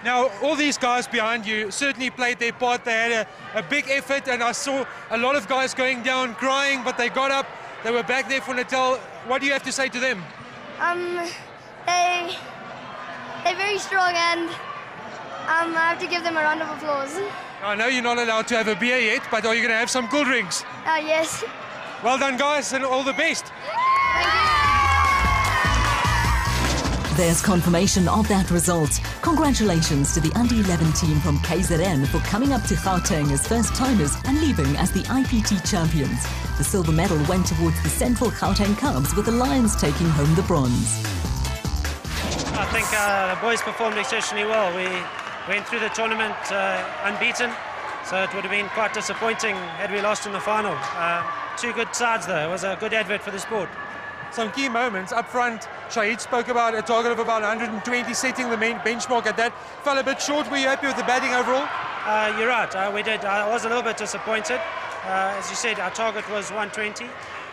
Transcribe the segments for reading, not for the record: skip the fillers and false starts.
Now, all these guys behind you certainly played their part. They had a big effort, and I saw a lot of guys going down, crying, but they got up. They were back there for Natal. What do you have to say to them? They're very strong, and I have to give them a round of applause. I know you're not allowed to have a beer yet, but are you going to have some cool drinks? Yes. Well done, guys, and all the best. Thank you. There's confirmation of that result. Congratulations to the under-11 team from KZN for coming up to Gauteng as first-timers and leaving as the IPT champions. The silver medal went towards the Central Gauteng Cubs, with the Lions taking home the bronze. I think the boys performed exceptionally well. We went through the tournament unbeaten, so it would have been quite disappointing had we lost in the final. Two good sides though. It was a good advert for the sport. Some key moments up front. Shahid spoke about a target of about 120, setting the main benchmark at that. Fell a bit short. Were you happy with the batting overall? You're right, we did. I was a little bit disappointed. As you said, our target was 120,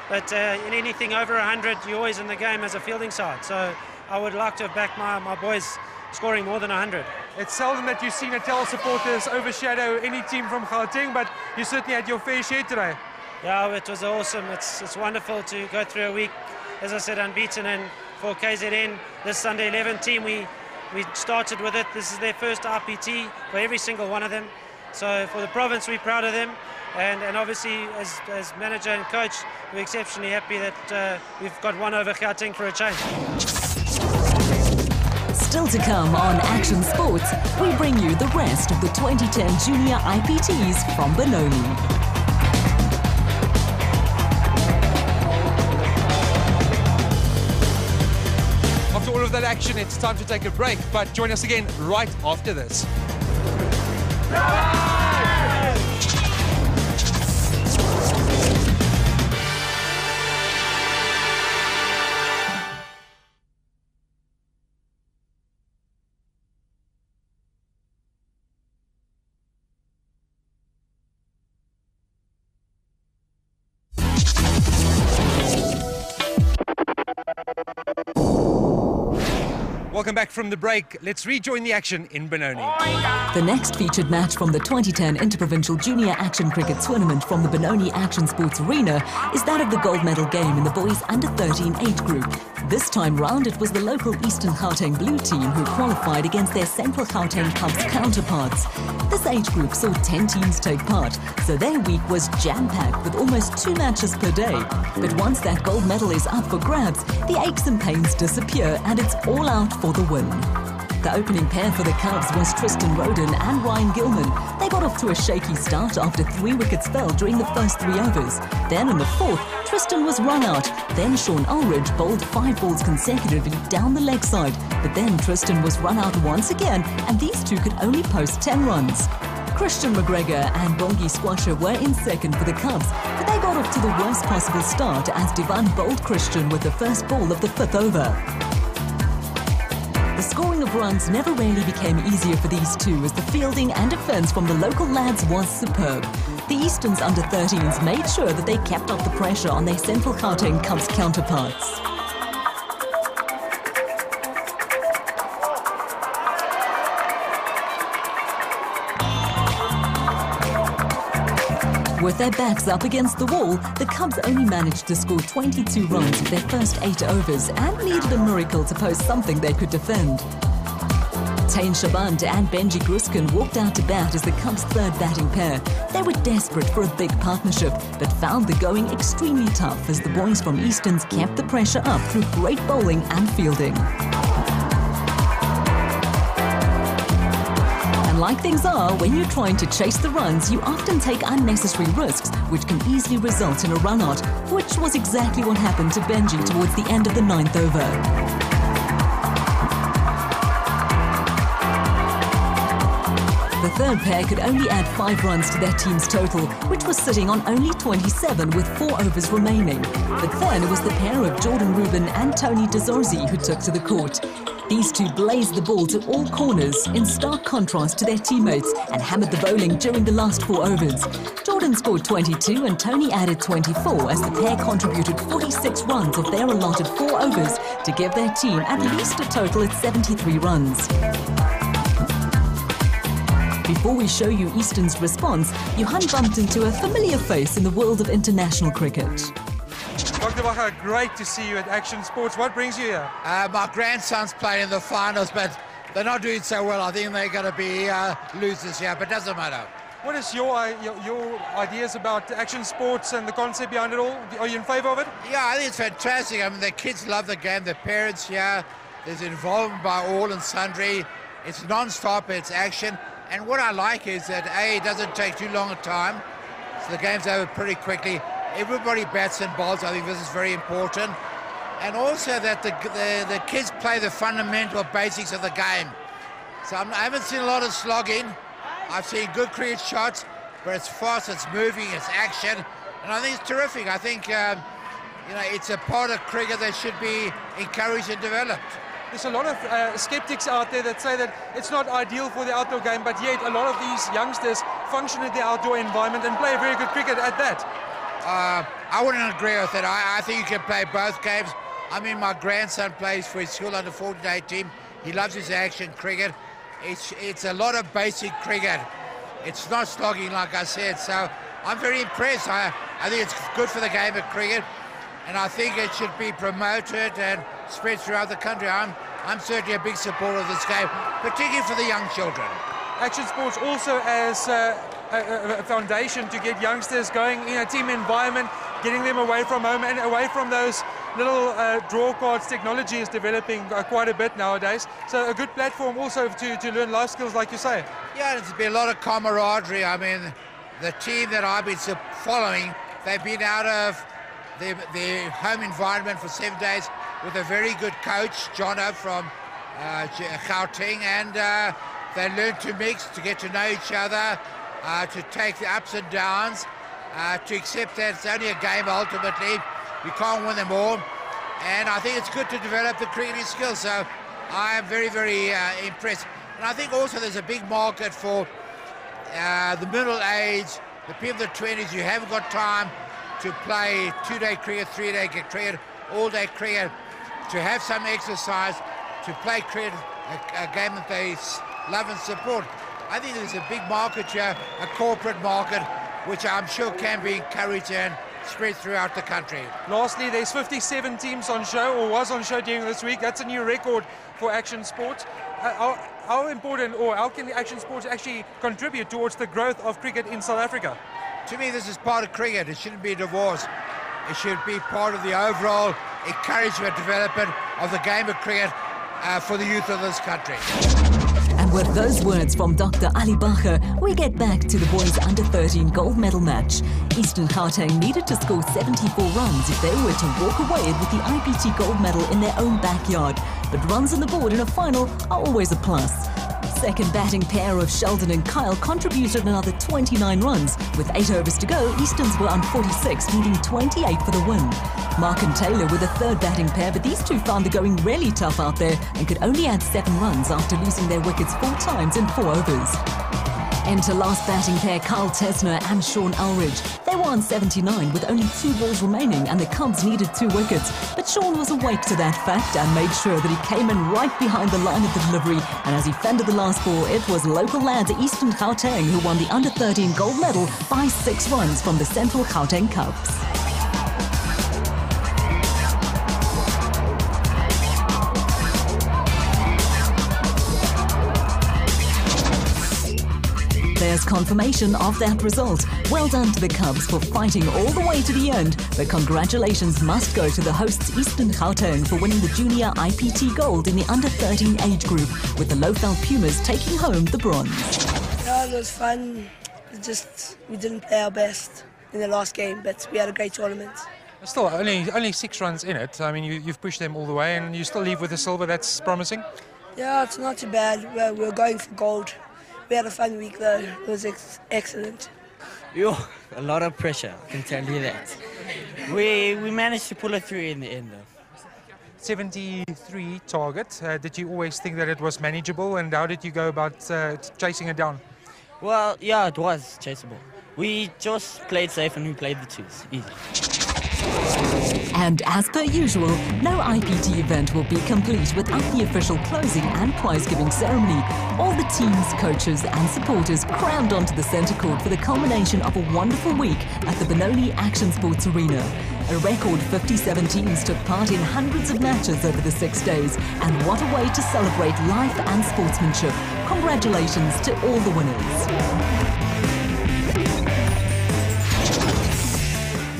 but in anything over 100, you're always in the game as a fielding side. So I would like to have backed my boys scoring more than 100. It's seldom that you see Natal supporters overshadow any team from Gauteng, but you certainly had your fair share today. Yeah, it was awesome. It's wonderful to go through a week, as I said, unbeaten. And for KZN, this Sunday 11 team, we started with it. This is their first RPT for every single one of them. So for the province, we're proud of them. And obviously, as manager and coach, we're exceptionally happy that we've got one over Gauteng for a change. Still to come on Action Sports, we bring you the rest of the 2010 Junior IPTs from Benoni. After all of that action, it's time to take a break, but join us again right after this. Welcome back from the break. Let's rejoin the action in Benoni. The next featured match from the 2010 Interprovincial Junior Action Cricket Tournament from the Benoni Action Sports Arena is that of the gold medal game in the boys under-13 age group. This time round, it was the local Eastern Gauteng Blue team who qualified against their Central Gauteng Cubs counterparts. This age group saw 10 teams take part, so their week was jam-packed with almost 2 matches per day. But once that gold medal is up for grabs, the aches and pains disappear and it's all out for the win. The opening pair for the Cubs was Tristan Roden and Ryan Gilman. They got off to a shaky start after 3 wickets fell during the first 3 overs. Then in the 4th, Tristan was run out. Then Sean Ulrich bowled 5 balls consecutively down the leg side. But then Tristan was run out once again, and these two could only post 10 runs. Christian McGregor and Bongi Squasher were in second for the Cubs, but they got off to the worst possible start as Divan bowled Christian with the first ball of the 5th over. The scoring of runs never really became easier for these two, as the fielding and defence from the local lads was superb. The Easterns under-13s made sure that they kept up the pressure on their Central Gauteng Cubs counterparts. With their backs up against the wall, the Cubs only managed to score 22 runs with their first 8 overs and needed a miracle to post something they could defend. Tain Shabant and Benji Gruskin walked out to bat as the Cubs' third batting pair. They were desperate for a big partnership, but found the going extremely tough as the boys from Easterns kept the pressure up through great bowling and fielding. Like things are, when you're trying to chase the runs, you often take unnecessary risks, which can easily result in a run-out, which was exactly what happened to Benji towards the end of the 9th over. The third pair could only add 5 runs to their team's total, which was sitting on only 27 with 4 overs remaining. But then it was the pair of Jordan Rubin and Tony DeZorzi who took to the court. These two blazed the ball to all corners in stark contrast to their teammates and hammered the bowling during the last 4 overs. Jordan scored 22 and Tony added 24 as the pair contributed 46 runs of their allotted 4 overs to give their team at least a total of 73 runs. before we show you Easton's response, Johan bumped into a familiar face in the world of international cricket. Dr. Bacher, great to see you at Action Sports. What brings you here? My grandson's playing in the finals, but they're not doing so well. I think they're going to be losers here, but it doesn't matter. What is your ideas about Action Sports and the concept behind it all? Are you in favour of it? Yeah, I think it's fantastic. I mean, the kids love the game, the parents here, there's involvement by all and sundry. It's non-stop, it's action. And what I like is that, A, it doesn't take too long a time, so the game's over pretty quickly. Everybody bats and bowls. I think this is very important. And also that the kids play the fundamental basics of the game. So I haven't seen a lot of slogging. I've seen good cricket shots, but it's fast, it's moving, it's action. And I think it's terrific. I think, it's a part of cricket that should be encouraged and developed. There's a lot of skeptics out there that say that it's not ideal for the outdoor game, but yet a lot of these youngsters function in the outdoor environment and play very good cricket at that. I wouldn't agree with it. I think you can play both games. I mean, my grandson plays for his school under 14 team. He loves his action cricket. It's a lot of basic cricket. It's not slogging, like I said. So I'm very impressed. I think it's good for the game of cricket, and I think it should be promoted and spread throughout the country. I'm certainly a big supporter of this game, particularly for the young children. Action Sports also as a foundation to get youngsters going in a team environment, getting them away from home and away from those little draw cards. Technology is developing quite a bit nowadays. So a good platform also to learn life skills, like you say. Yeah, there's been a lot of camaraderie. I mean, the team that I've been following, they've been out of their home environment for 7 days with a very good coach, Jono from Gauteng, and they learned to mix, to get to know each other, to take the ups and downs, to accept that it's only a game ultimately. You can't win them all. And I think it's good to develop the cricketing skills. So I am very, very impressed. And I think also there's a big market for the middle age, the people in the 20s who haven't got time to play 2-day cricket, 3-day cricket, all-day cricket, to have some exercise, to play cricket, a game that they love and support. I think there's a big market here, a corporate market, which I'm sure can be encouraged and spread throughout the country. Lastly, there's 57 teams on show, or was on show during this week. That's a new record for Action Sports. How important, or how can Action Sports actually contribute towards the growth of cricket in South Africa? To me, this is part of cricket. It shouldn't be divorced. It should be part of the overall encouragement, development of the game of cricket for the youth of this country. And with those words from Dr. Ali Bacher, we get back to the boys under 13 gold medal match. Eastern Gauteng needed to score 74 runs if they were to walk away with the IPT gold medal in their own backyard. But runs on the board in a final are always a plus. Second batting pair of Sheldon and Kyle contributed another 29 runs. With 8 overs to go, Easterns were on 46, needing 28 for the win. Mark and Taylor were the third batting pair, but these two found the going really tough out there and could only add 7 runs after losing their wickets 4 times in 4 overs. Enter last batting pair Carl Tesner and Sean Elridge. They were on 79 with only 2 balls remaining and the Cubs needed 2 wickets. But Sean was awake to that fact and made sure that he came in right behind the line of the delivery. And as he fended the last ball, it was local lads Eastern Gauteng who won the under 13 gold medal by 6 runs from the Central Gauteng Cubs. There's confirmation of that result. Well done to the Cubs for fighting all the way to the end, but congratulations must go to the hosts Eastern Gauteng for winning the junior IPT gold in the under 13 age group, with the Lowveld Pumas taking home the bronze. Yeah, it was fun. We didn't play our best in the last game, but we had a great tournament. Still, only 6 runs in it. I mean, you've pushed them all the way and you still leave with a silver. That's promising. Yeah, it's not too bad. We're going for gold. We had a fun week though. It was excellent. Yo, a lot of pressure, I can tell you that. We managed to pull it through in the end though. 73 target. Did you always think that it was manageable, and how did you go about chasing it down? Well, yeah, it was chaseable. We just played safe and we played the twos, easy. And as per usual, no IPT event will be complete without the official closing and prize-giving ceremony. All the teams, coaches and supporters crammed onto the centre court for the culmination of a wonderful week at the Benoni Action Sports Arena. A record 57 teams took part in hundreds of matches over the 6 days, and what a way to celebrate life and sportsmanship. Congratulations to all the winners.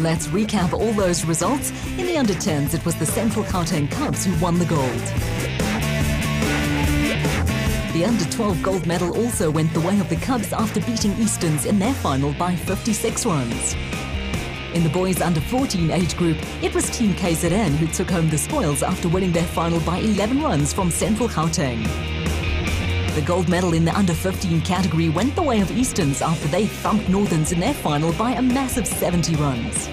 Let's recap all those results. In the under-10s, it was the Central Gauteng Cubs who won the gold. The under-12 gold medal also went the way of the Cubs after beating Easterns in their final by 56 runs. In the boys under-14 age group, it was Team KZN who took home the spoils after winning their final by 11 runs from Central Gauteng. The gold medal in the under-15 category went the way of Easterns after they thumped Northerns in their final by a massive 70 runs.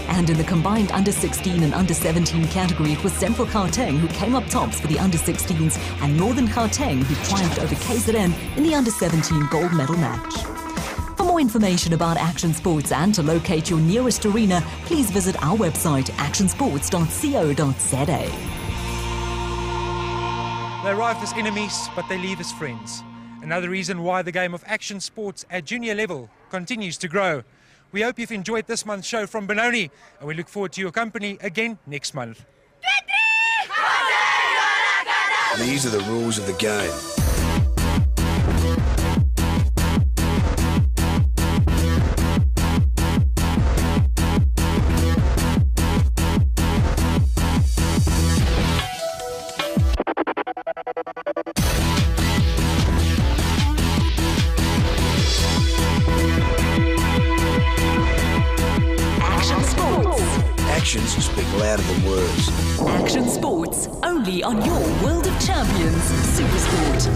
And in the combined under-16 and under-17 category, it was Central Gauteng who came up tops for the under-16s and Northern Gauteng who triumphed over KZN in the under-17 gold medal match. For more information about Action Sports and to locate your nearest arena, please visit our website actionsports.co.za. They arrive as enemies, but they leave as friends. Another reason why the game of action sports at junior level continues to grow. We hope you've enjoyed this month's show from Benoni, and we look forward to your company again next month. These are the rules of the game. Actions speak louder than words. Action Sports, only on your World of Champions Supersport.